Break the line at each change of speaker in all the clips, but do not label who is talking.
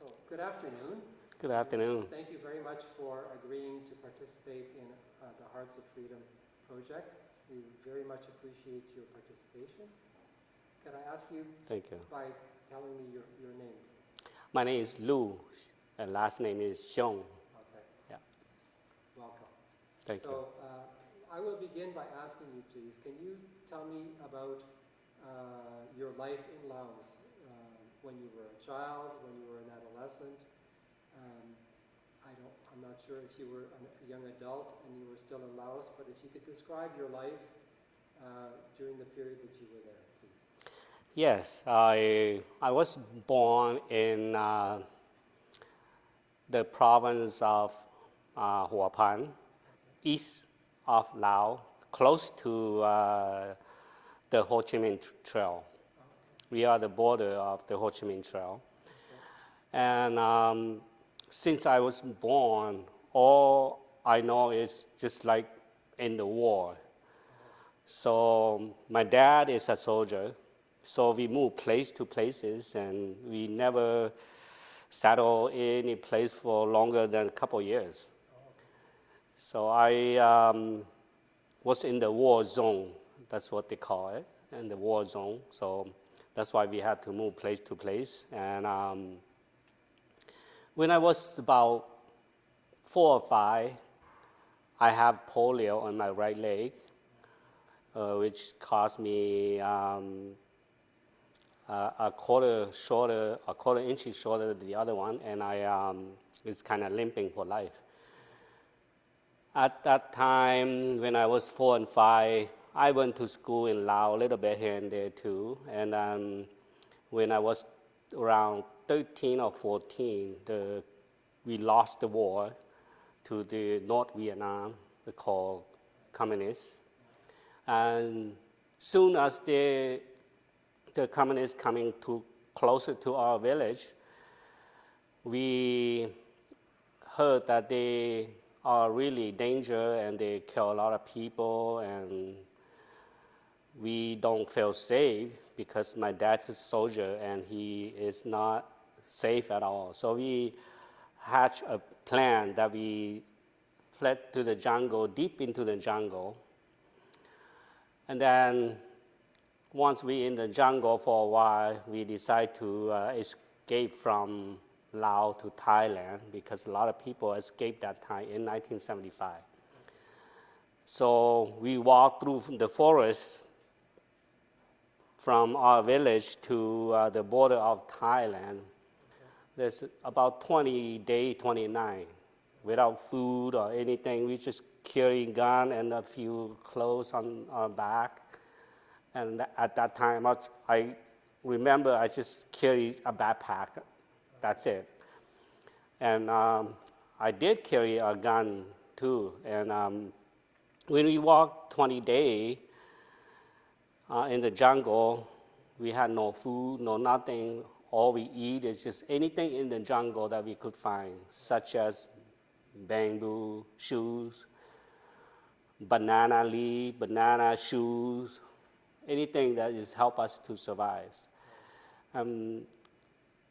So, good afternoon.
Good afternoon.
Thank you very much for agreeing to participate in the Hearts of Freedom project. We very much appreciate your participation. Can I ask you
Thank you.
by telling me your name, please?
My name is Lu, and last name is Xiong.
Okay.
Yeah.
Welcome.
Thank you.
So, I will begin by asking you, please, can you tell me about your life in Laos when you were a child, when you were an adolescent? I'm not sure if you were a young adult and you were still in Laos, but if you could describe your life during the period that you were there, please.
Yes, I was born in the province of Hua Phan, east of Laos, close to the Ho Chi Minh Trail. We are the border of the Ho Chi Minh Trail. And since I was born, all I know is just like in the war. So my dad is a soldier, so we moved place to places, and we never settled in any place for longer than a couple years. So I was in the war zone, that's what they call it, in the war zone. So that's why we had to move place to place. And when I was about 4 or 5, I have polio on my right leg, which caused me a quarter inch shorter than the other one, and I was kind of limping for life. At that time, when I was 4 and 5, I went to school in Laos, a little bit here and there too. And when I was around 13 or 14, we lost the war to the North Vietnam, called communists. And soon as the communists coming closer to our village, we heard that they are really danger and they kill a lot of people, and we don't feel safe because my dad's a soldier and he is not safe at all. So we hatched a plan that we fled to the jungle, deep into the jungle. And then once we in the jungle for a while, we decided to escape from Laos to Thailand, because a lot of people escaped that time in 1975. So we walked through the forest from our village to the border of Thailand. There's about 20 days, 29, without food or anything. We just carry a gun and a few clothes on our back. And at that time, I remember I just carried a backpack. That's it. And I did carry a gun too. And when we walked 20 days in the jungle, we had no food, no nothing. All we eat is just anything in the jungle that we could find, such as bamboo, shoes, banana leaf, banana shoes, anything that is help us to survive.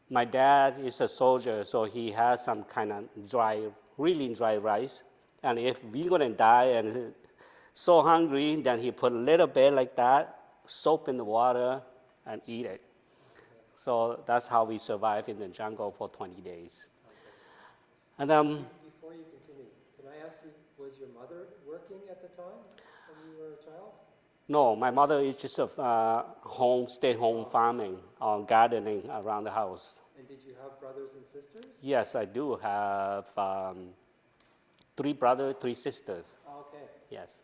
My dad is a soldier, so he has some kind of really dry rice. And if we're gonna die and so hungry, then he put a little bit like that, soap in the water, and eat it. So that's how we survived in the jungle for 20 days. And
before you continue, can I ask you, was your mother working at the time when you were a child?
No, my mother is just a stay-home farming or gardening around the house.
And did you have brothers and sisters?
Yes, I do have 3 brothers, 3 sisters.
Okay.
Yes.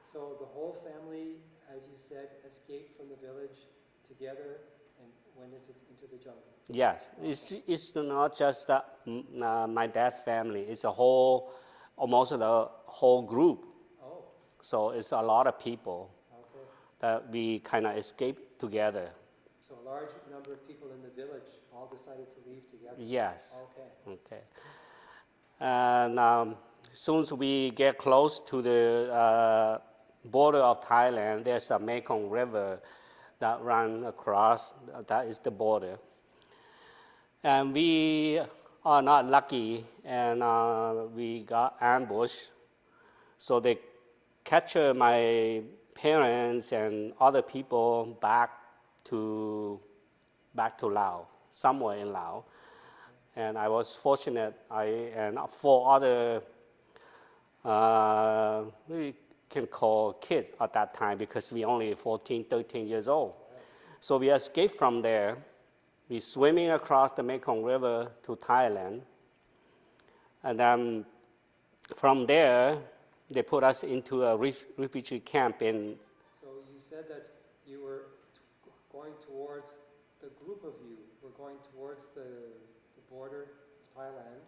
So the whole family, as you said, escaped from the village together and went into the jungle?
Yes, it's not just my dad's family. It's almost the whole group.
Oh.
So it's a lot of people.
Okay.
That we kind of escaped together.
So a large number of people in the village all decided to leave together?
Yes.
Okay.
And as soon as we get close to the border of Thailand, there's a Mekong River that runs across. That is the border. And we are not lucky, and we got ambushed. So they captured my parents and other people to back to Laos, somewhere in Laos. And I was fortunate. I and four other we can call kids at that time because we only 14, 13 years old. So we escaped from there. We swimming across the Mekong River to Thailand. And then from there, they put us into a refugee camp in.
So you said that you were going towards, the group of you were going towards the border of Thailand,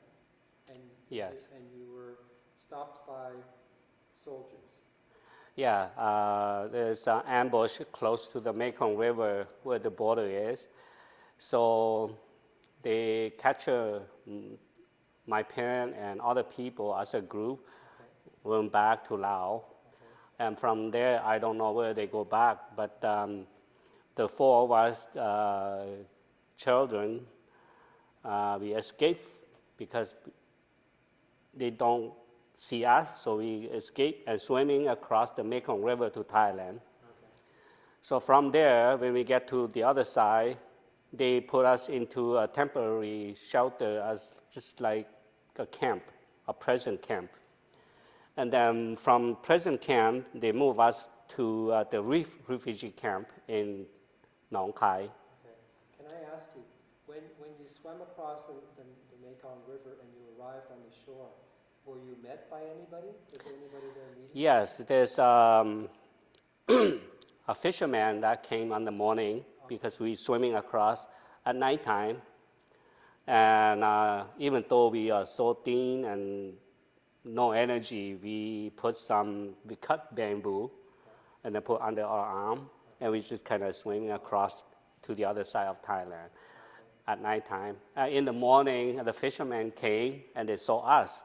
and,
Yes.
and you were stopped by soldiers.
Yeah, there's an ambush close to the Mekong River where the border is. So they capture my parents and other people as a group, went back to Laos. And from there, I don't know where they go back, but the four of us children, we escaped because they don't see us, so we escaped and swimming across the Mekong River to Thailand. So from there, when we get to the other side, they put us into a temporary shelter as just like a camp, a prison camp. And then from prison camp, they move us to the refugee camp in Nong Khai.
Okay. Can I ask you, when you swam across the Mekong River and you arrived on the shore, were you met by anybody? Was there anybody there meeting?
Yes, there's a fisherman that came in the morning because we swimming across at nighttime. And even though we are so thin and no energy, we cut bamboo and then put under our arm, and we just kind of swimming across to the other side of Thailand at nighttime. In the morning, the fishermen came and they saw us.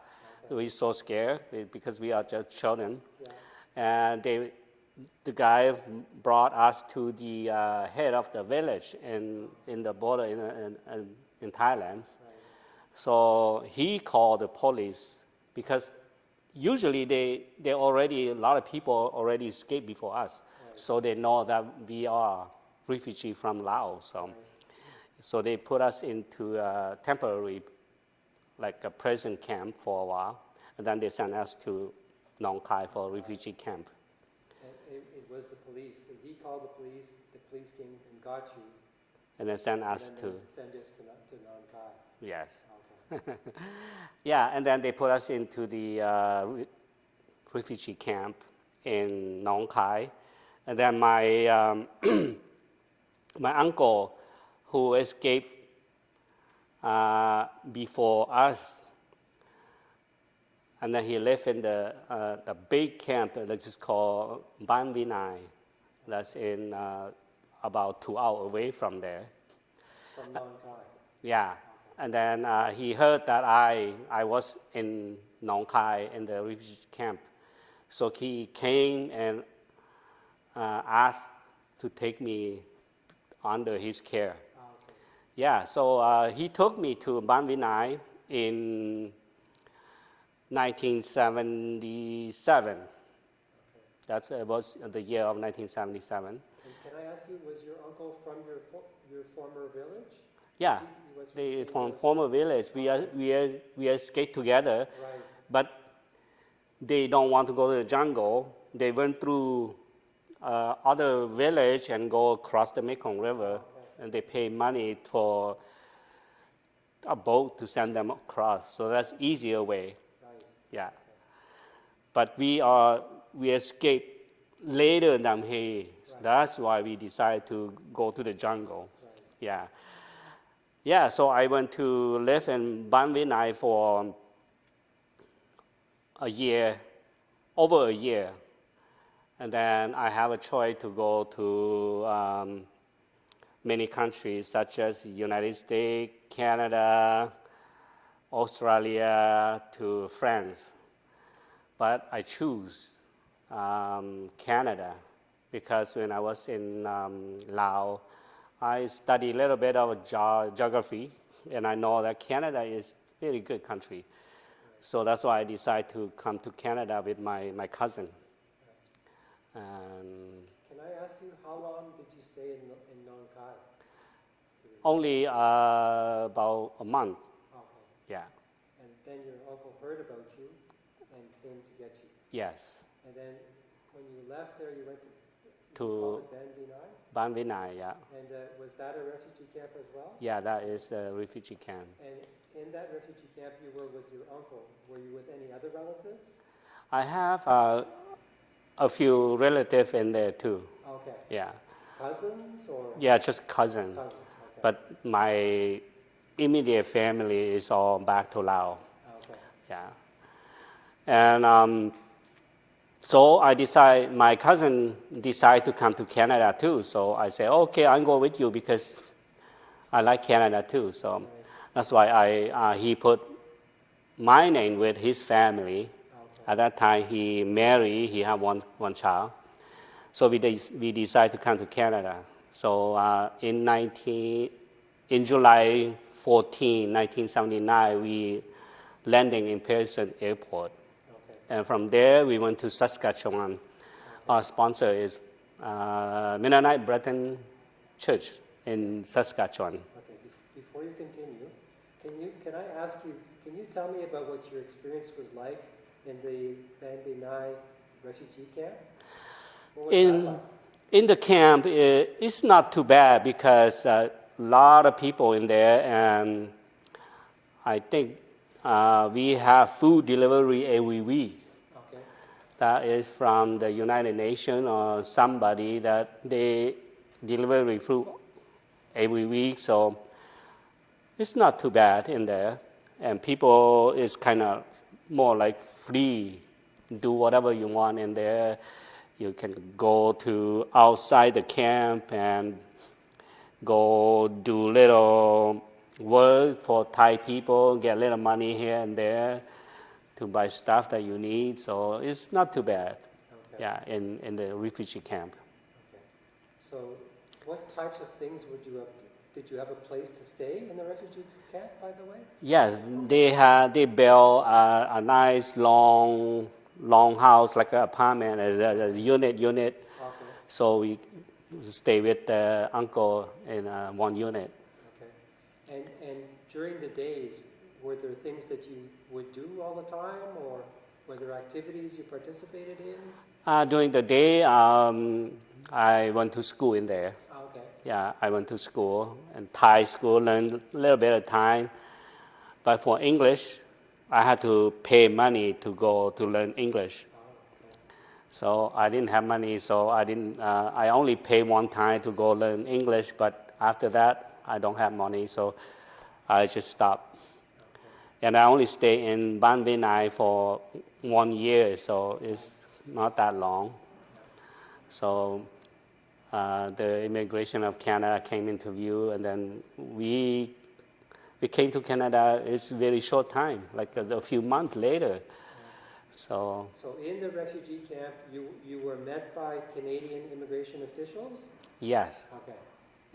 We were so scared because we are just children. And the guy brought us to the head of the village in the border in Thailand. So he called the police because usually a lot of people already escaped before us. So they know that we are refugees from Laos. So they put us into a temporary, like a prison camp for a while, and then they sent us to Nong Khai for a refugee camp.
It was the police. He called the police came and got you.
And then sent us
and
to.
Send us to Nong Khai.
Yes.
Okay.
Yeah, and then they put us into the refugee camp in Nong Khai. And then my, my uncle, who escaped before us, and then he lived in the big camp that is called Ban Vinai. That's in about 2 hours away from there.
From Nong Khai.
Yeah, and then he heard that I was in Nong Khai in the refugee camp. So he came and asked to take me under his care.
Okay.
Yeah, so he took me to Ban Vinai in 1977.
Okay.
That was the year of 1977.
And can I ask you, was your uncle from your former village?
Yeah,
He was from
they
the same
from
village?
former village. We escaped together,
Right.
but they don't want to go to the jungle. They went through other village and go across the Mekong River, and they pay money for a boat to send them across. So that's easier way.
Right.
Yeah. But we escaped later than he.
Right.
That's why we decided to go to the jungle.
Right.
Yeah. Yeah, so I went to live in Ban Vinai for a year, over a year. And then I have a choice to go to many countries such as United States, Canada, Australia, to France. But I choose Canada because when I was in Laos, I studied a little bit of geography, and I know that Canada is a very good country. So that's why I decided to come to Canada with my cousin. And
Can I ask you, how long did you stay in Nong Khai?
only about a month,
Okay.
yeah,
And then your uncle heard about you and came to get you.
yes,
And then when you left there, you went to
To-
you called it Ban Dinai?
Ban Vinai, yeah.
And was that a refugee camp as well?
Yeah, that is a refugee camp.
And in that refugee camp, you were with your uncle. Were you with any other relatives?
I have a few relatives in there too,
Okay.
yeah.
Cousins or?
Yeah, just cousin.
Cousins, okay.
But my immediate family is all back to Laos,
Okay.
yeah. And so my cousin decided to come to Canada too. So I said, okay, I'll go with you because I like Canada too. So that's why he put my name with his family.
Okay.
At that time, he married, he had one child. So we decided to come to Canada. So in July 14, 1979, we landing in Pearson Airport.
Okay.
And from there, we went to Saskatchewan.
Okay.
Our sponsor is Mennonite Brethren Church in Saskatchewan.
Okay. Before you continue, can I ask you, can you tell me about what your experience was like in the Ban Binai refugee camp? What was that like?
In the camp, it's not too bad because a lot of people in there, and I think we have food delivery every week.
Okay.
That is from the United Nations or somebody that they deliver food every week. So it's not too bad in there. And people is kind of more like free. Do whatever you want in there. You can go to outside the camp and go do little work for Thai people, get a little money here and there to buy stuff that you need. So it's not too bad,
Okay.
yeah, in the refugee camp.
Okay. So what types of things would you have, did you have a place to stay in the refugee camp, by the way?
Yes, they built a nice long house, like an apartment, as a unit.
Okay.
So we stay with the uncle in one unit.
Okay. And during the days, were there things that you would do all the time, or were there activities you participated in?
During the day, I went to school in there.
Okay.
Yeah, I went to school, and Thai school, learned a little bit of time. But for English, I had to pay money to go to learn English.
Oh, okay.
So I didn't have money, so I only paid one time to go learn English, but after that, I don't have money, so I just stopped.
Okay.
And I only stayed in Ban Vinai for 1 year, so it's not that long. So the immigration of Canada came into view, and then we came to Canada. It's a very short time, like a few months later. So
in the refugee camp, you were met by Canadian immigration officials?
yes.
Okay.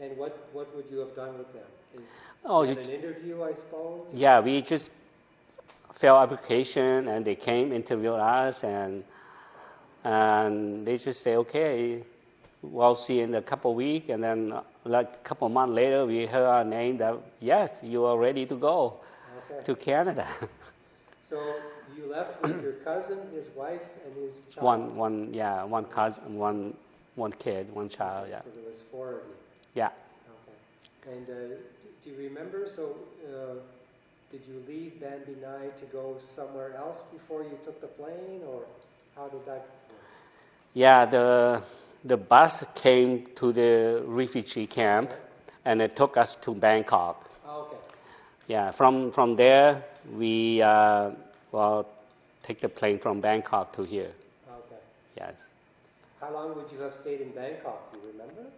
And what would you have done with them?
Oh,
Had an interview, I suppose?
yeah, we just filled application, and they came, interviewed us, and they just say, okay, we'll see you in a couple of weeks. And then like a couple of months later, we heard our name that, yes, you are ready to go to Canada.
So you left with your cousin, his wife, and his child?
one cousin, one kid, one child,
Okay,
yeah.
So there was 4 of you?
Yeah.
Okay. And do you remember, did you leave Ban Binai to go somewhere else before you took the plane, or how did that work?
Yeah, the bus came to the refugee camp,
Okay.
and it took us to Bangkok.
Okay.
Yeah, from there, we take the plane from Bangkok to here.
Okay.
Yes.
How long would you have stayed in Bangkok? Do you remember?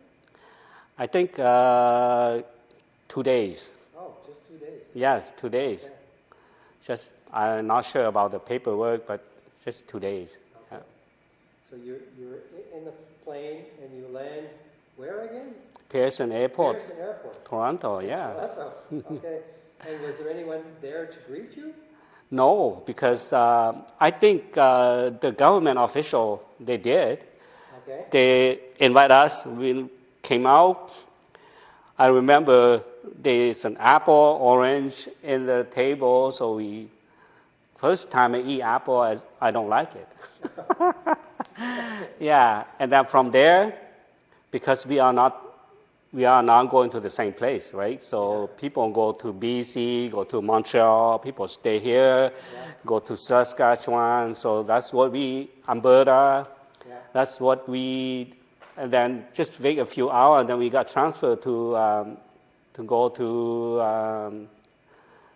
I think 2 days.
Oh, just 2 days.
Yes, 2 days.
Okay.
Just, I'm not sure about the paperwork, but just 2 days.
Okay. So you're in the plane and you land where again?
Pearson Airport,
Pearson Airport.
Toronto, yeah.
Toronto. Okay. And was there anyone there to greet you?
No, because I think the government official, they did.
Okay.
They invite us, we came out. I remember there's an apple, orange in the table, so first time I eat apple, I don't like it. Yeah, and then from there, because we are not going to the same place, right? So people go to BC, go to Montreal, people stay here, go to Saskatchewan. So that's what Alberta, that's what and then just wait a few hours, and then we got transferred to go to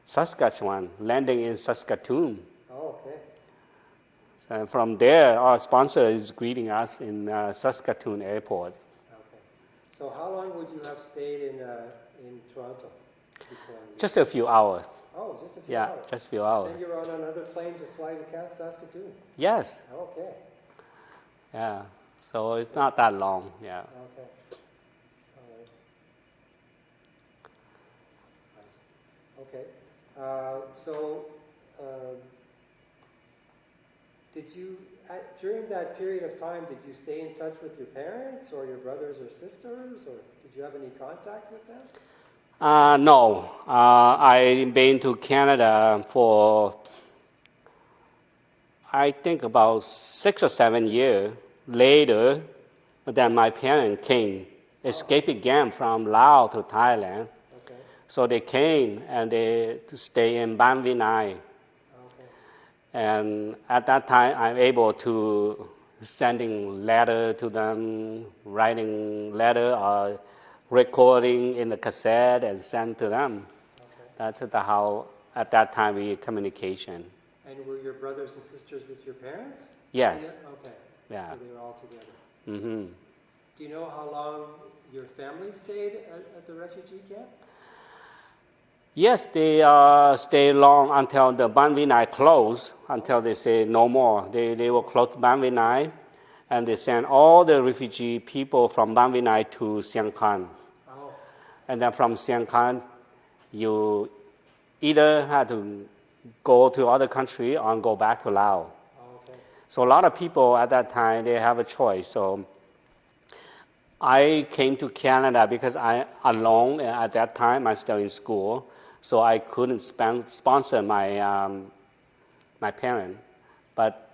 Saskatchewan, landing in Saskatoon.
Oh, okay.
And from there, our sponsor is greeting us in Saskatoon Airport.
Okay. So how long would you have stayed in Toronto before?
Just a few hours.
Oh, just a few
Yeah,
hours.
just a few hours.
Then you were on another plane to fly to Saskatoon?
Yes.
Okay.
Yeah. So it's not that long. Yeah.
Okay. All right. Okay. Did you, during that period of time, did you stay in touch with your parents or your brothers or sisters, or did you have any contact with them?
No. I've been to Canada for, I think, about 6 or 7 years later. Then my parents came, escaped again from Laos to Thailand.
Okay.
So they came and they to stay in Ban Vinai.
Okay.
And at that time, I'm able to sending letter to them, writing letter or recording in the cassette and send to them.
Okay.
That's how, at that time, we communication.
And were your brothers and sisters with your parents?
Yes.
Okay.
Yeah.
So they were all together.
Mm-hmm.
Do you know how long your family stayed at the refugee camp?
Yes, they stay long until the Ban Vinai closed, until they say no more. They will close Ban Vinai, and they send all the refugee people from Ban Vinai to Xiong.
Oh.
And then from Xiong, you either had to go to other country or go back to Laos.
Oh, okay.
So a lot of people at that time, they have a choice. So I came to Canada because I alone, and at that time, I'm still in school. So I couldn't sponsor my my parents, but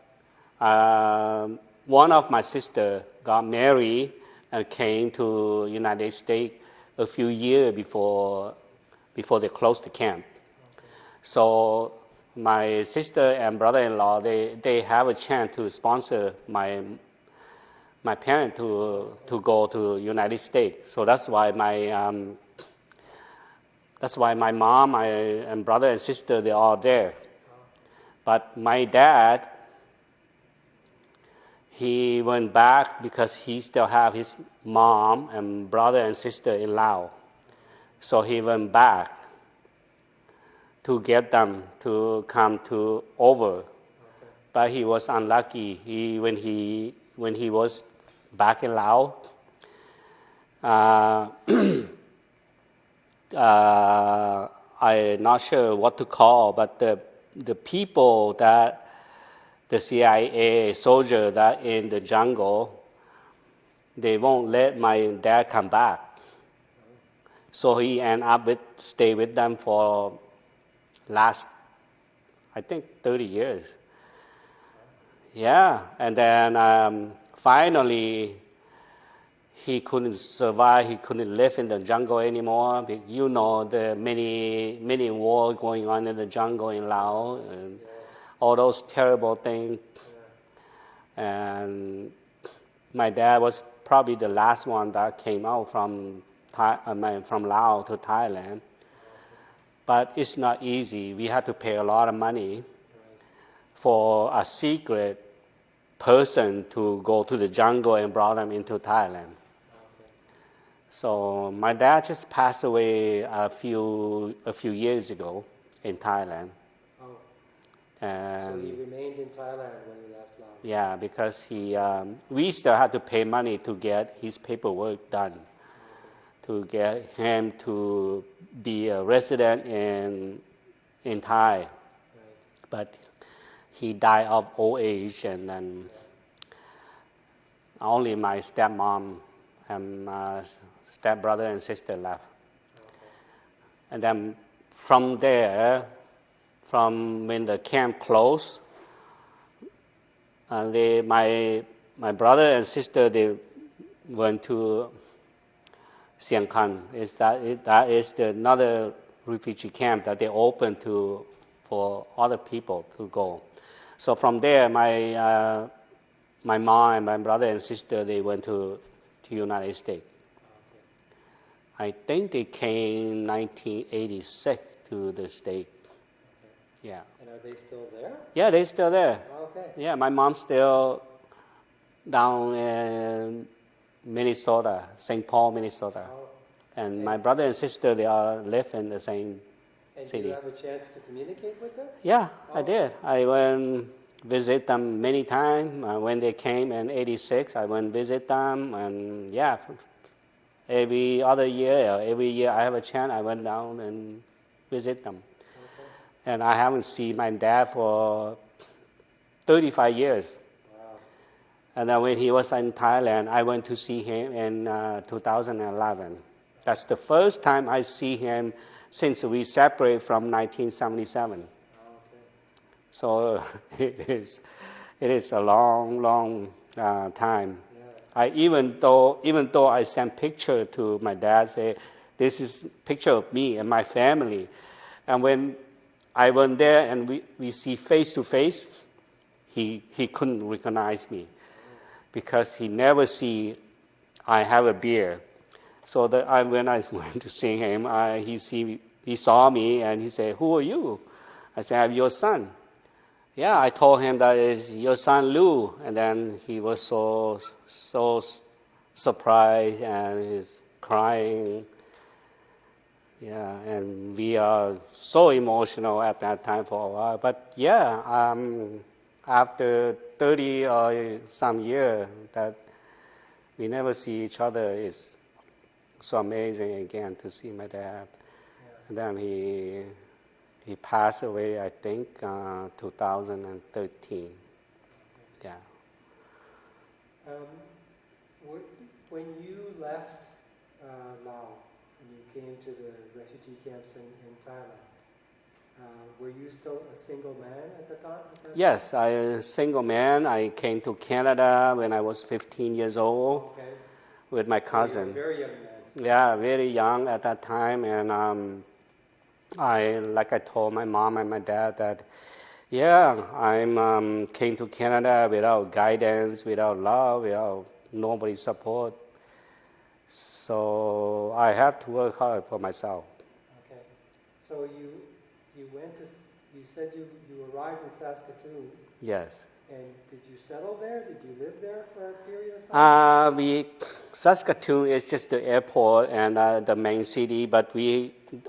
one of my sister got married and came to United States a few years before they closed the camp.
Okay.
So my sister and brother-in-law they have a chance to sponsor my parents to go to United States. So that's why my mom and brother and sister, they're all there. But my dad, he went back because he still have his mom and brother and sister in Laos. So he went back to get them to come over. Okay. But he was unlucky. When he was back in Laos, I'm not sure what to call, but the people that the CIA soldier that in the jungle, they won't let my dad come back. So he ended up stay with them for last, I think, 30 years. Yeah, and then finally, he couldn't survive. He couldn't live in the jungle anymore. You know the many wars going on in the jungle in Laos, and all those terrible things. And my dad was probably the last one that came out from Laos to Thailand. But it's not easy. We had to pay a lot of money for a secret person to go to the jungle and brought them into Thailand. So my dad just passed away a few years ago in Thailand.
Oh.
And
So he remained in Thailand when he left Laos?
Yeah, because we still had to pay money to get his paperwork done. to get him to be a resident in Thai.
Right.
But he died of old age, and then only my stepmom and stepbrother and sister left.
Okay.
And then from there, from when the camp closed, my brother and sister, they went to Xiong. That is another refugee camp that they opened for other people to go. So from there, my mom and my brother and sister, they went to United States.
Okay.
I think they came 1986 to the state.
Okay.
Yeah.
And are they still there?
Yeah, they're still there.
Okay.
Yeah, my mom's still down in Minnesota, St. Paul, Minnesota.
Oh.
And my brother and sister, they all live in the same
And
city.
do you have a chance to communicate with them?
Yeah, I
Oh.
did. I went visit them many times. When they came in '86, I went visit them, and yeah, every other year, or every year I have a chance, I went down and visit them.
Okay.
And I haven't seen my dad for 35 years.
Wow.
And then when he was in Thailand, I went to see him in 2011. That's the first time I see him since we separated from 1977.
Okay.
So it is a long time.
Yes.
Even though I sent picture to my dad, say this is picture of me and my family, and when I went there and we see face to face, he couldn't recognize me because he never see I have a beard. So when I went to see him, he saw me and he said, "Who are you?" I said, "I'm your son." Yeah, I told him that is your son Lou, and then he was so surprised and he's crying. Yeah, and we are so emotional at that time for a while. But yeah, after 30 or some years that we never see each other, is so amazing again to see my dad.
Yeah.
And then he passed away, I think, 2013. Yeah.
When you left Laos and you came to the refugee camps in Thailand, were you still a single man at the time?
Yes, I was a single man. I came to Canada when I was 15 years old
Okay.
with my
So you
cousin.
were a very young man.
Yeah, very young at that time, and like I told my mom and my dad that, yeah, I came to Canada without guidance, without love, without nobody's support. So I had to work hard for myself.
Okay. So you went to, you said you arrived in Saskatoon,
Yes.
and did you settle there? Did you live there for a period of time?
Saskatoon is just the airport and the main city, but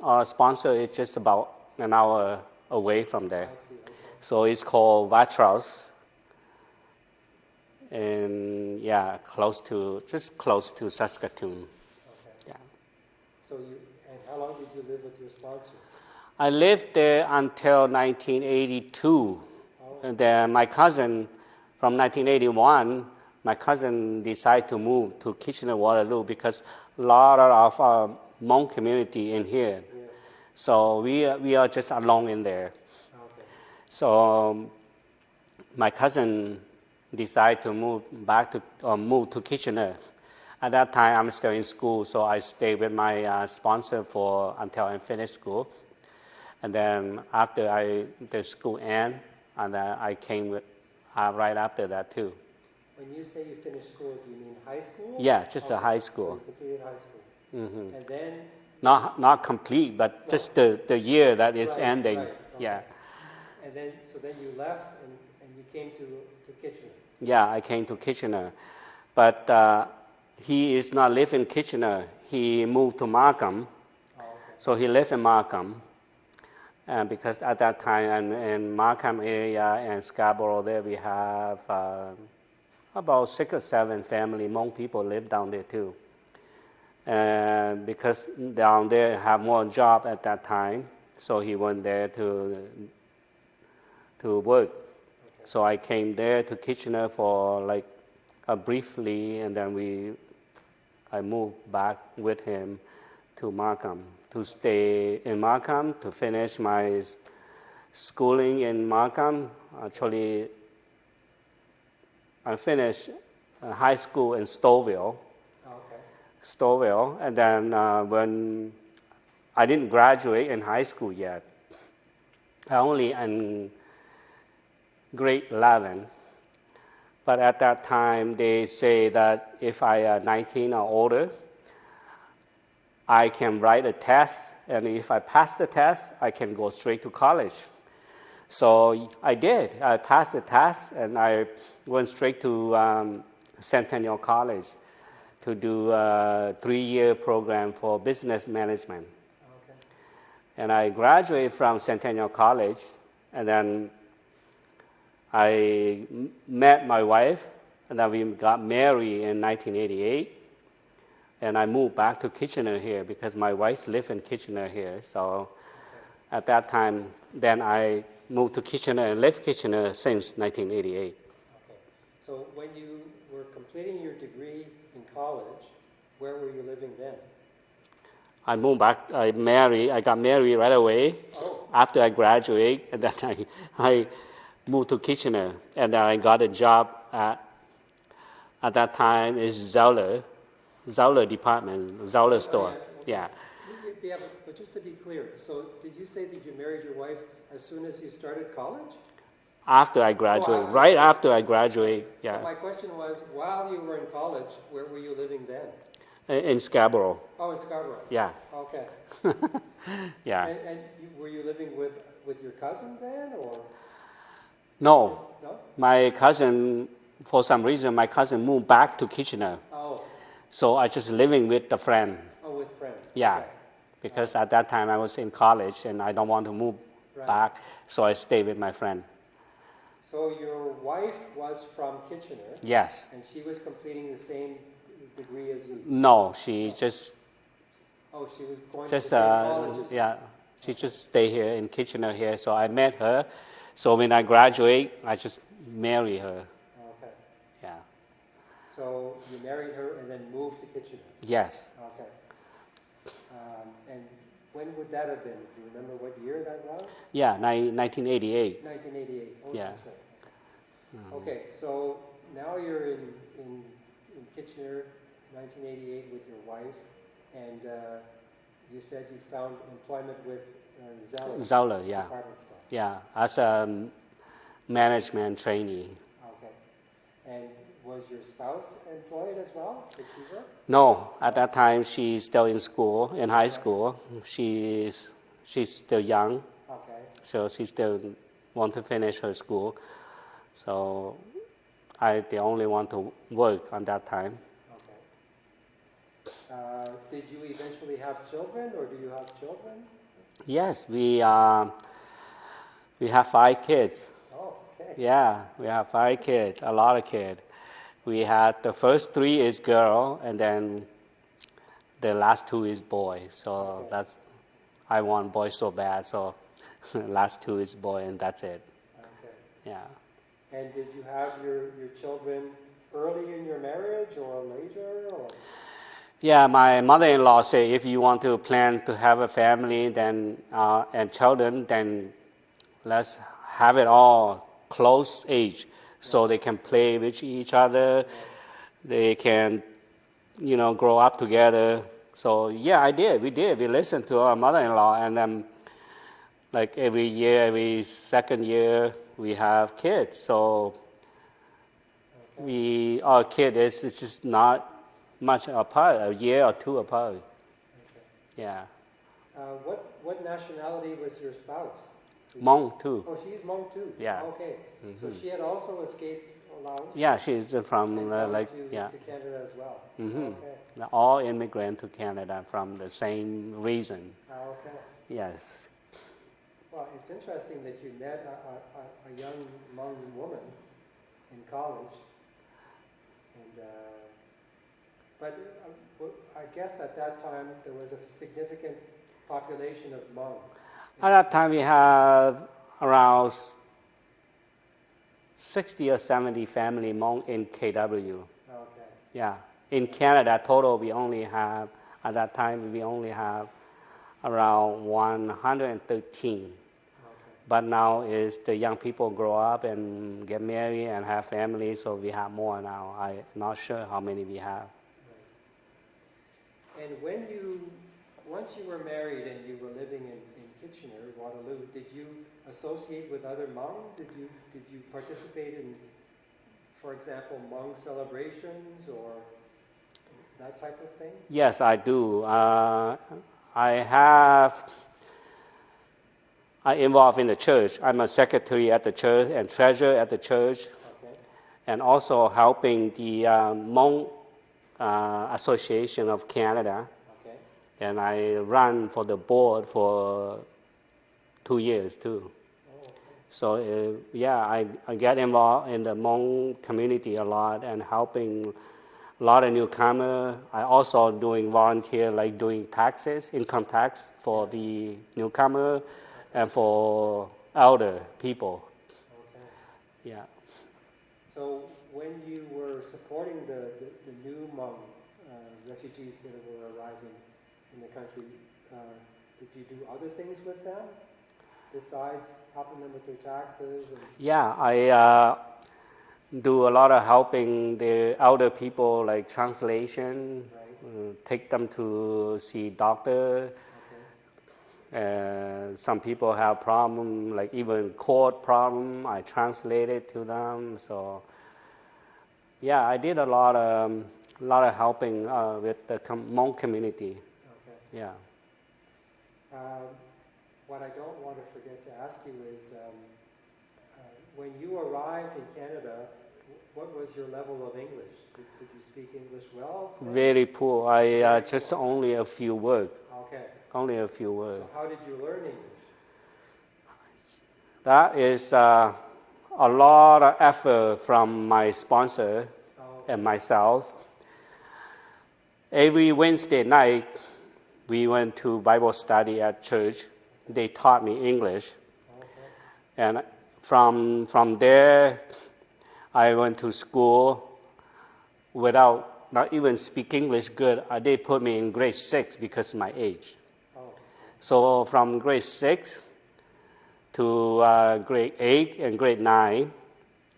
our sponsor is just about an hour away from there.
I see. Okay.
So it's called Vatros. And yeah, close to Saskatoon.
Okay.
Yeah.
So and how long did you live with your sponsor?
I lived there until 1982.
Oh.
And then my cousin, from 1981, my cousin decided to move to Kitchener-Waterloo because a lot of our Hmong community in here.
Yes.
So we are just alone in there.
Okay.
So my cousin decided to move to Kitchener. At that time, I'm still in school, so I stayed with my sponsor until I finished school. And then after the school ended, and I came right after that too.
When you say you finished school, do you mean high school?
Yeah, just a
Okay.
high school.
So you completed high school.
Mm-hmm.
And then?
Not complete, but just the year that is
Right,
ending.
right, okay.
Yeah.
And then, so then you left and you came to Kitchener.
Yeah, I came to Kitchener. But he is not living in Kitchener. He moved to Markham.
Oh, okay.
So he lived in Markham. Because at that time in Markham area and Scarborough there, we have about 6 or 7 family Hmong people live down there too. And because down there have more job at that time, so he went there to work.
Okay.
So I came there to Kitchener for like briefly, and then I moved back with him to Markham to stay in Markham to finish my schooling in Markham. Actually, I finished high school in Stouffville.
Okay.
Stouffville, and then when I didn't graduate in high school yet, I only in grade 11. But at that time, they say that if I am 19 or older, I can write a test, and if I pass the test, I can go straight to college. So I did. I passed the test, and I went straight to Centennial College to do a 3-year program for business management.
Okay.
And I graduated from Centennial College, and then I met my wife, and then we got married in 1988. And I moved back to Kitchener here because my wife lived in Kitchener here. So at that time, then I moved to Kitchener and lived Kitchener since 1988.
Okay. So when you were completing your degree in college, where were you living then?
I moved back, I got married right away after I graduated, and then I moved to Kitchener, and then I got a job at that time is Zoller department, Zoller store, yeah.
Yeah, but just to be clear, so did you say that you married your wife as soon as you started college?
After I graduated, right after I graduated, yeah.
But my question was, while you were in college, where were you living then?
In Scarborough.
Oh, in Scarborough.
Yeah.
Okay.
Yeah.
And were you living with your cousin then, or?
No.
No?
My cousin, for some reason, my cousin moved back to Kitchener.
Oh.
So I just living with a friend.
Oh, with friends.
Yeah.
Okay.
Because at that time I was in college and I don't want to move back, so I stayed with my friend.
So your wife was from Kitchener?
Yes.
And she was completing the same degree as you?
No, she just...
Oh, she was going to the same college as you?
Yeah, she just stayed here in Kitchener here, so I met her. So when I graduate, I just marry her.
Okay.
Yeah.
So you married her and then moved to Kitchener?
Yes.
Okay. And when would that have been? Do you remember what year that was?
Yeah, 1988.
1988. Oh,
Yeah.
that's right. Okay, so now you're in Kitchener, 1988, with your wife, and you said you found employment with
Zoller, yeah.
department store.
Yeah, as a management trainee.
Okay. And was your spouse employed as well? Did she work?
No, at that time she's still in school, in high school. She's still young,
Okay.
so she still want to finish her school. So I the only one to work on that time.
Okay. Did you eventually have children, or do you have children?
Yes, we have 5 kids.
Oh, okay.
Yeah, we have 5 kids, a lot of kids. We had the first 3 is girl, and then the last 2 is boy. So that's, I want boy so bad, so last 2 is boy, and that's it.
Okay.
Yeah.
And did you have your children early in your marriage or later? Or?
Yeah, my mother-in-law said if you want to plan to have a family then and children, then let's have it all close age so they can play with each other, they can, grow up together. So yeah, we did. We listened to our mother-in-law, and then like every year, every second year, we have kids. So our kid is just not much apart, a year or 2 apart.
Okay.
Yeah.
What nationality was your spouse?
Hmong too.
Oh, she's Hmong too?
Yeah.
Okay. So she had also escaped Laos?
Yeah, she's from
and to Canada as well? Okay.
All immigrant to Canada from the same reason.
Okay.
Yes.
Well, it's interesting that you met a young Hmong woman in college, and But I guess at that time there was a significant population of Hmong.
At that time, we have around 60 or 70 family Hmong in KW.
Okay.
Yeah. In Canada, total, we only have, at that time, we only have around 113.
Okay.
But now is the young people grow up and get married and have families, so we have more now. I'm not sure how many we have.
Right. And once you were married and you were living in Kitchener, Waterloo, did you associate with other Hmong? Did you participate in, for example, Hmong celebrations or that type of thing?
Yes, I do. I'm involved in the church. I'm a secretary at the church and treasurer at the church,
Okay.
and also helping the Hmong Association of Canada.
Okay.
And I run for the board for 2 years too.
Oh, okay.
So yeah, I get involved in the Hmong community a lot and helping a lot of newcomers. I also doing volunteer, like doing taxes, income tax for the newcomer and for elder people.
Okay.
Yeah.
So when you were supporting the new Hmong refugees that were arriving in the country, did you do other things with them besides helping them with their taxes?
Yeah, I do a lot of helping the elder people, like translation,
Right.
take them to see doctor. Some people have problem, like even court problem. I translate it to them. So, yeah, I did a lot of helping with the Hmong community.
Okay.
Yeah.
What I don't want to forget to ask you is, when you arrived in Canada, what was your level of English? Could you speak English well?
Very poor. I just only a few words.
Okay.
Only a few words.
So how did you learn English?
That is a lot of effort from my sponsor and myself. Every Wednesday night, we went to Bible study at church. They taught me English.
Okay.
And from there, I went to school without not even speak English good. They put me in grade 6 because of my age.
Oh.
So from grade 6 to grade 8 and grade 9,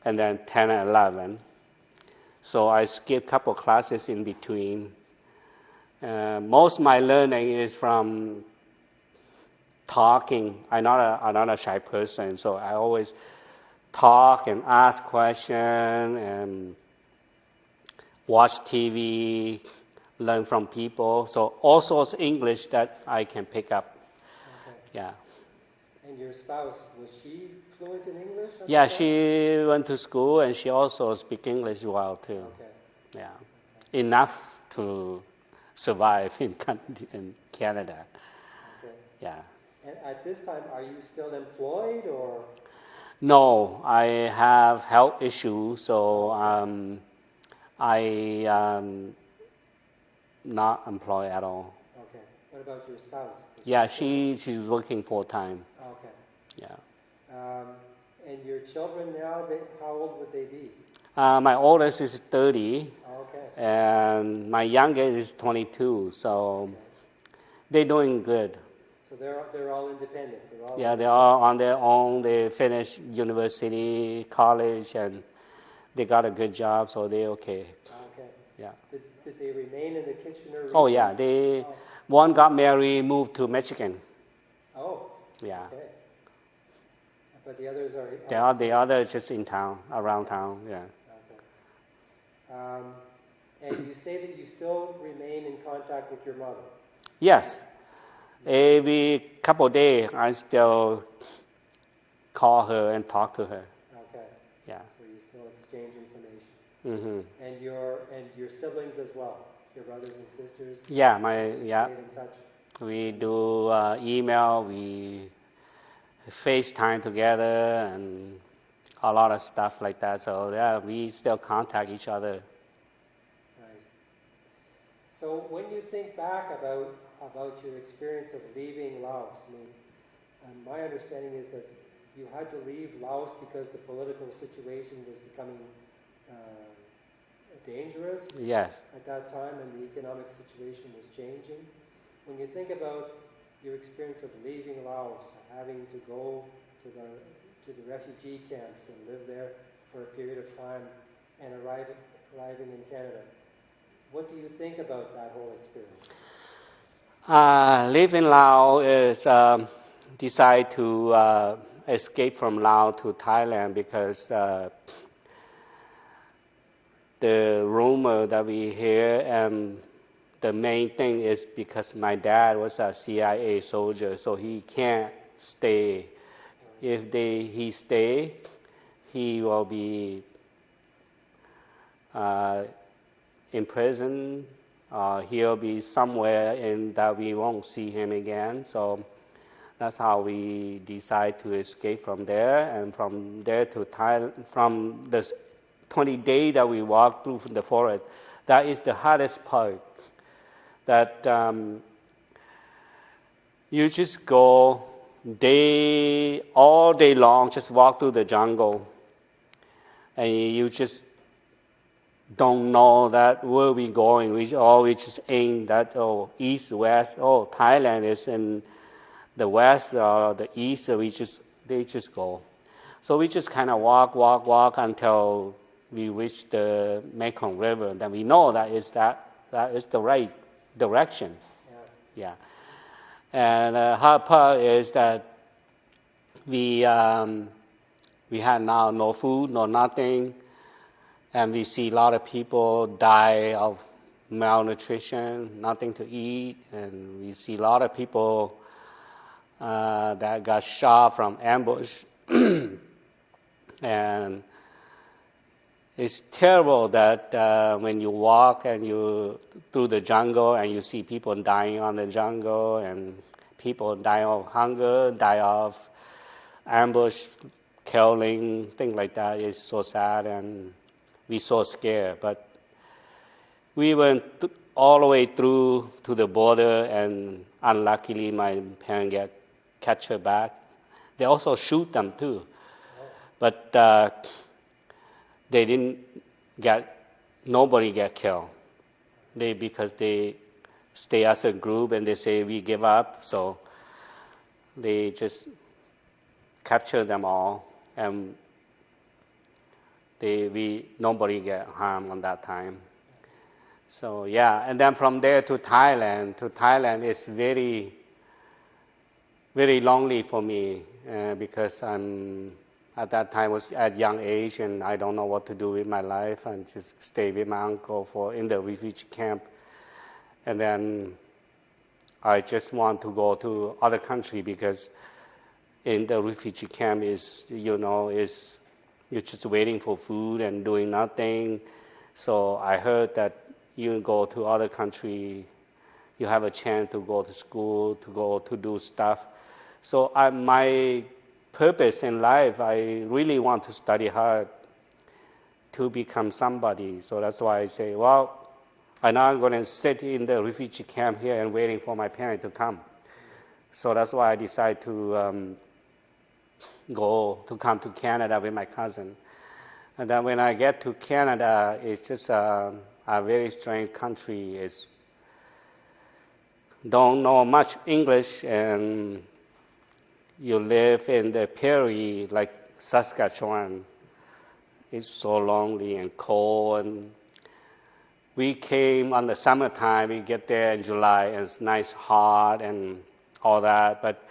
and then 10 and 11. So I skipped a couple classes in between. Most of my learning is from talking. I'm not a shy person, so I always talk and ask questions and watch TV, learn from people. So all sorts of English that I can pick up.
Okay.
Yeah.
And your spouse, was she fluent in English?
Yeah, she went to school and she also speaks English well too.
Okay.
Yeah. Okay. Enough to survive in Canada.
Okay.
Yeah.
And at this time, are you still employed or?
No, I have health issues, so I not employed at all.
Okay. What about your spouse?
Yeah, she's working full time.
Okay.
Yeah.
And your children now, how old would they be?
My oldest is 30,
Okay.
and my youngest is 22. So
Okay.
they're doing good.
So they're all independent.
They're all on their own. They finished university, college, and they got a good job, so they're okay.
Okay.
Yeah.
Did they remain in the Kitchener region?
Oh yeah, one got married, moved to Michigan.
Oh.
Yeah.
Okay. But the others are.
The others just in town, around town. Yeah.
Okay. And you say that you still remain in contact with your mother.
Yes. Every couple of days, I still call her and talk to her.
Okay.
Yeah.
So you still exchange information.
Mm-hmm.
And your siblings as well, your brothers and sisters.
Yeah,
Stay in touch.
We do email, we FaceTime together, and a lot of stuff like that. So yeah, we still contact each other.
Right. So when you think back about your experience of leaving Laos, I mean, my understanding is that you had to leave Laos because the political situation was becoming dangerous
Yes.
at that time, and the economic situation was changing. When you think about your experience of leaving Laos, having to go to the refugee camps and live there for a period of time, and arriving in Canada, what do you think about that whole experience?
Living in Laos is decide to escape from Laos to Thailand because the rumor that we hear, and the main thing is because my dad was a CIA soldier, so he can't stay. If he stay, he will be in prison. He'll be somewhere in that we won't see him again. So that's how we decide to escape from there, and from there to Thailand. From the 20 days that we walk through the forest, that is the hardest part. That you just go all day long, just walk through the jungle, and you just don't know that where we going. We always just aim that east, west. Thailand is in the west or the east. So they just go. So we just kind of walk until we reach the Mekong River. Then we know that is the right direction. Yeah. And hard part is that we had now no food, no nothing. And we see a lot of people die of malnutrition, nothing to eat. And we see a lot of people that got shot from ambush. And it's terrible that when you walk and you through the jungle and you see people dying on the jungle, and people die of hunger, die of ambush, killing, things like that. It's so sad, and we're so scared. But we went all the way through to the border, and unluckily my parents get captured back. They also shoot them too. But they didn't nobody get killed. Because they stay as a group and they say we give up, so they just capture them all, and nobody get harmed on that time. So yeah, and then from there to Thailand is very, very lonely for me because at that time was at young age, and I don't know what to do with my life, and just stay with my uncle in the refugee camp. And then I just want to go to other country because in the refugee camp you're just waiting for food and doing nothing. So I heard that you go to other country, you have a chance to go to school, to go to do stuff. So my purpose in life, I really want to study hard to become somebody. So that's why I say, well, I'm not going to sit in the refugee camp here and waiting for my parents to come. So that's why I decided to come to Canada with my cousin. And then when I get to Canada, it's just a very strange country. It's don't know much English, and you live in the prairie like Saskatchewan. It's so lonely and cold. And we came on the summertime. We get there in July, and it's nice, hot, and all that. But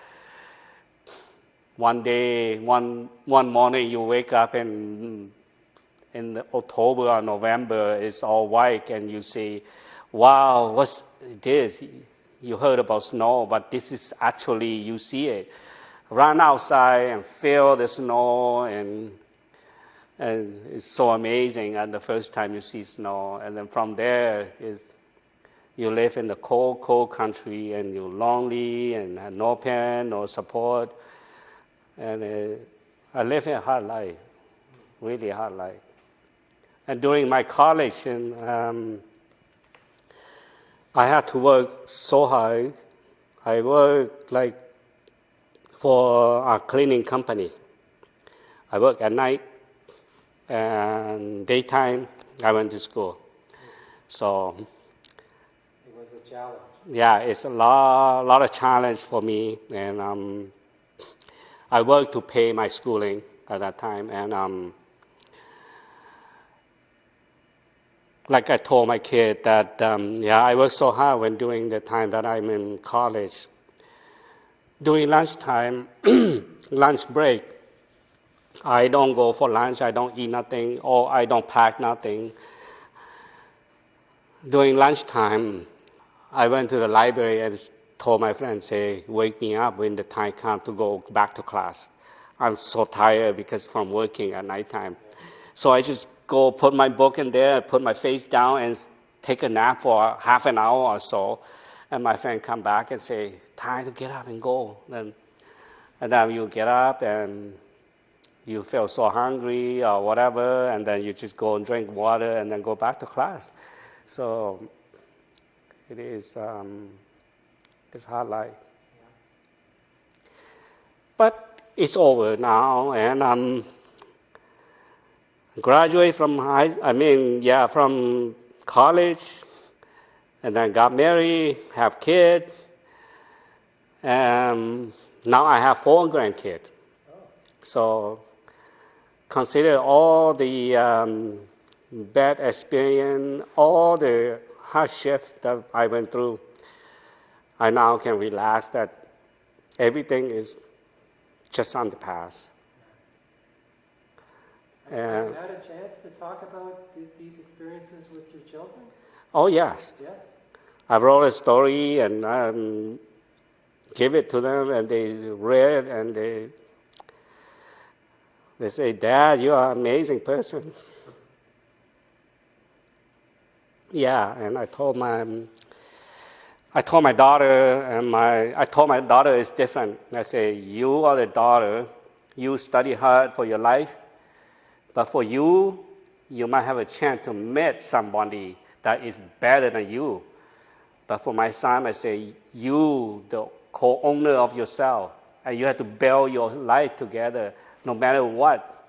one day, one morning, you wake up in October or November, it's all white, and you say, wow, what's this? You heard about snow, but this is actually, you see it. Run outside and feel the snow, and it's so amazing. And the first time you see snow, and then from there, you live in the cold country, and you're lonely, and have no parent, no support. And I live a hard life, really hard life. And during my college, I had to work so hard. I worked like for a cleaning company. I work at night, and daytime I went to school. So
It was a challenge.
yeah, it's a lot of challenge for me, and I worked to pay my schooling at that time, and like I told my kid that I worked so hard when during the time that I'm in college. During lunchtime, lunch break, I don't go for lunch, I don't eat nothing, or I don't pack nothing. During lunchtime, I went to the library and told my friends, say, wake me up when the time comes to go back to class. I'm so tired because from working at nighttime. So I just go put my book in there, put my face down, and take a nap for half an hour or so. And my friend come back and say, time to get up and go. And then you get up and you feel so hungry or whatever, and then you just go and drink water and then go back to class. So it is, it's hard life. But it's over now, and graduate from from college, and then got married, have kids, and now I have 4 grandkids.
Oh.
So consider all the bad experience, all the hardship that I went through. I now can relax that everything is just on the past.
Have you had a chance to talk about these experiences with your children?
Oh, yes.
Yes?
I wrote a story and give it to them, and they read, and they say, Dad, you are an amazing person. Yeah, and I told my daughter, and I told my daughter it's different. I say, you are the daughter, you study hard for your life, but for you, you might have a chance to meet somebody that is better than you. But for my son, I say, you, the co-owner of yourself, and you have to build your life together no matter what.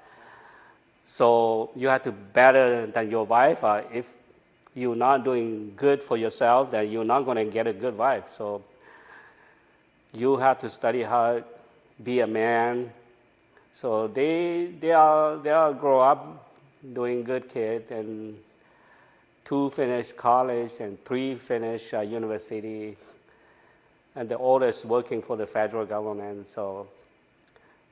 So you have to be better than your wife. If you're not doing good for yourself, then you're not going to get a good wife. So you have to study hard, be a man. So they all grow up doing good kids, and 2 finish college and 3 finish university, and the oldest working for the federal government. So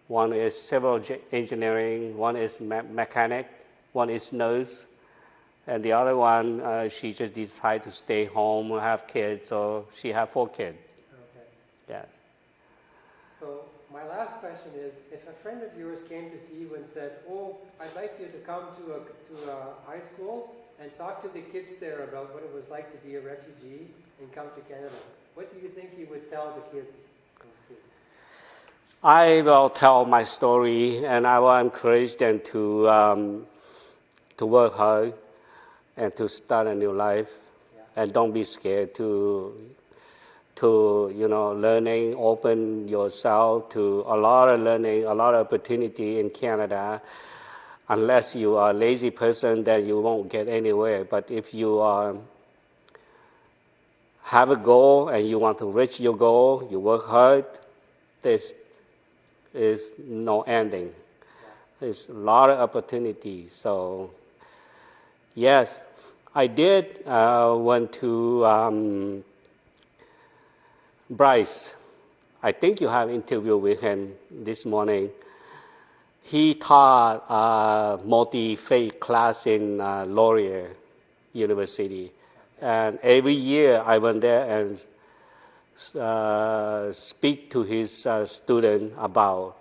one is civil engineering, one is mechanic, one is nurse, and the other one, she just decided to stay home, have kids, so she has 4 kids.
Okay.
Yes.
So my last question is, if a friend of yours came to see you and said, oh, I'd like you to come to a high school and talk to the kids there about what it was like to be a refugee and come to Canada, what do you think you would tell the kids, those kids?
I will tell my story, and I will encourage them to work hard and to start a new life, and don't be scared to learning, open yourself to a lot of learning, a lot of opportunity in Canada. Unless you are a lazy person, then you won't get anywhere. But if you have a goal and you want to reach your goal, you work hard, there's no ending. There's a lot of opportunity. So yes, I did went to Bryce. I think you have interview with him this morning. He taught a multi-faith class in Laurier University. And every year I went there and speak to his student about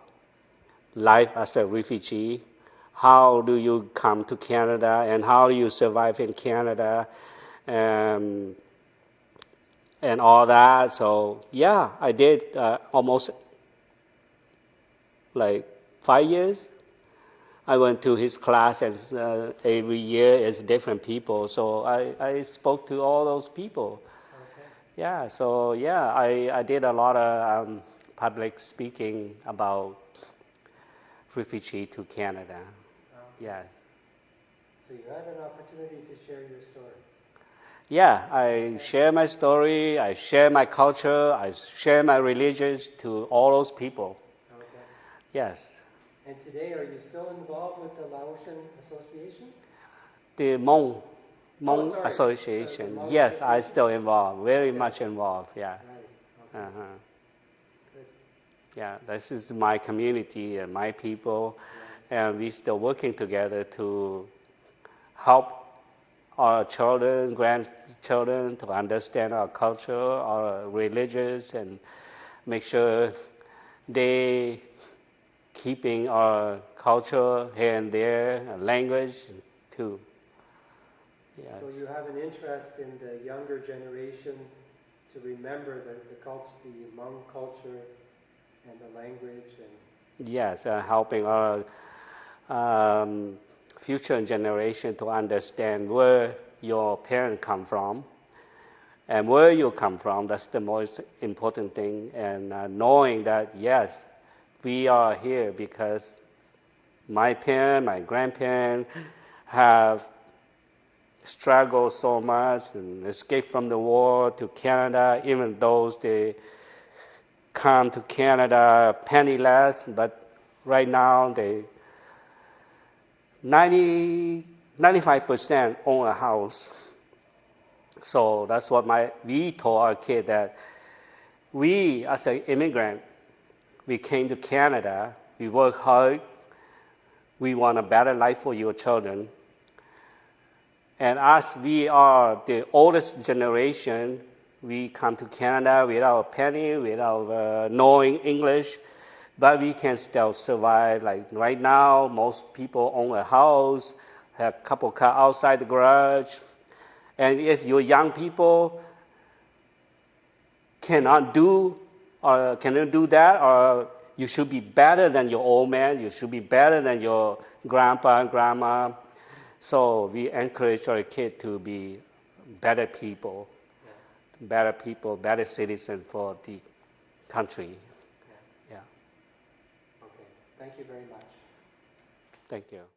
life as a refugee. How do you come to Canada, and how do you survive in Canada, and all that. So yeah, I did almost like 5 years. I went to his class, and every year it's different people. So I spoke to all those people. Yeah, so yeah, I did a lot of public speaking about refugee to Canada. Yeah.
So you had an opportunity to share your story.
Yeah, I share my story, I share my culture, I share my religions to all those people.
Okay.
Yes.
And today, are you still involved with the Laotian Association?
The Hmong
Sorry,
Association.
the Hmong
Yes, I
Association?
still involved, very
Okay.
much involved, yeah.
Right, okay,
Uh-huh.
good,
Yeah, this is my community and my people,
yes,
and we still working together to help our children, grandchildren to understand our culture, our religions, and make sure they keeping our culture here and there, language too. Yes.
So you have an interest in the younger generation to remember the culture, the Hmong culture and the language and...
Yes, helping our future generation to understand where your parents come from and where you come from. That's the most important thing. And knowing that, yes, we are here because my parents, my grandparents have struggled so much and escaped from the war to Canada, even though they come to Canada penniless, but right now they 95% own a house. So that's what we told our kid that we, as an immigrant, we came to Canada, we work hard, we want a better life for your children. And as we are the oldest generation, we come to Canada without a penny, without knowing English, but we can still survive. Like right now, most people own a house, have a couple cars outside the garage. And if you're young people cannot do that, or you should be better than your old man, you should be better than your grandpa and grandma. So we encourage our kids to be better people, better citizens for the country.
Yeah.
Yeah.
Okay, thank you very much.
Thank you.